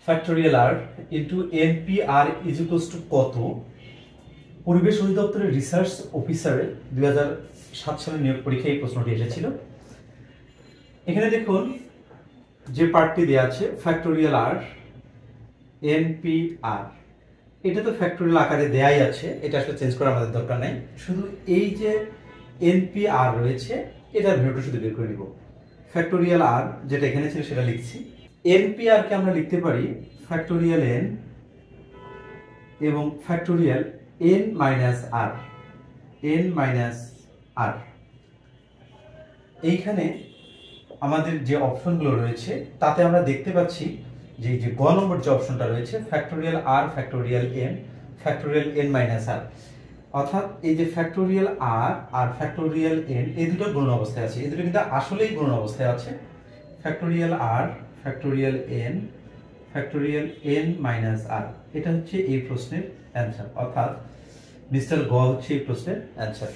Factorial আর into nPr is equals to কত? পরিবেশ অধিদপ্তরের রিসার্চ অফিসারের 2007 সালে নিয়োগ পরীক্ষায় এই প্রশ্নটি এসেছিল। এখানে দেখুন যে পার্টটি দেওয়া আছে ফ্যাক্টোরিয়াল আর এনপিআর, এটা তো ফ্যাক্টোরিয়াল আকারে দেয়াই আছে, এটা আসলে চেঞ্জ করার আমাদের দরকার নাই। শুধু এই যে এনপিআর রয়েছে এটার ভ্যালুটা শুধু বের করে নিব। ফ্যাক্টোরিয়াল আর যেটা এখানে ছিল সেটা লিখছি। এনপিআর কে আমরা লিখতে পারি ফ্যাক্টোরিয়াল এন এবং ফ্যাক্টোরিয়াল এন মাইনাস আর, এন মাইনাস আর। এইখানে আমাদের যে অপশনগুলো রয়েছে তাতে আমরা দেখতে পাচ্ছি যে এই যে গ নম্বর যে অপশনটা রয়েছে factorial r factorial N minus আর, অর্থাৎ এই যে ফ্যাক্টোরিয়াল আর আর ফ্যাক্টোরিয়াল এন এই দুটো গুণন অবস্থায় আছে, এই দুটো কিন্তু আসলেই গুণন অবস্থায় আছে। Factorial r factorial N minus আর, এটা হচ্ছে এই প্রশ্নের অ্যান্সার, অর্থাৎ মিস্টার গ হচ্ছে এই প্রশ্নের অ্যান্সার।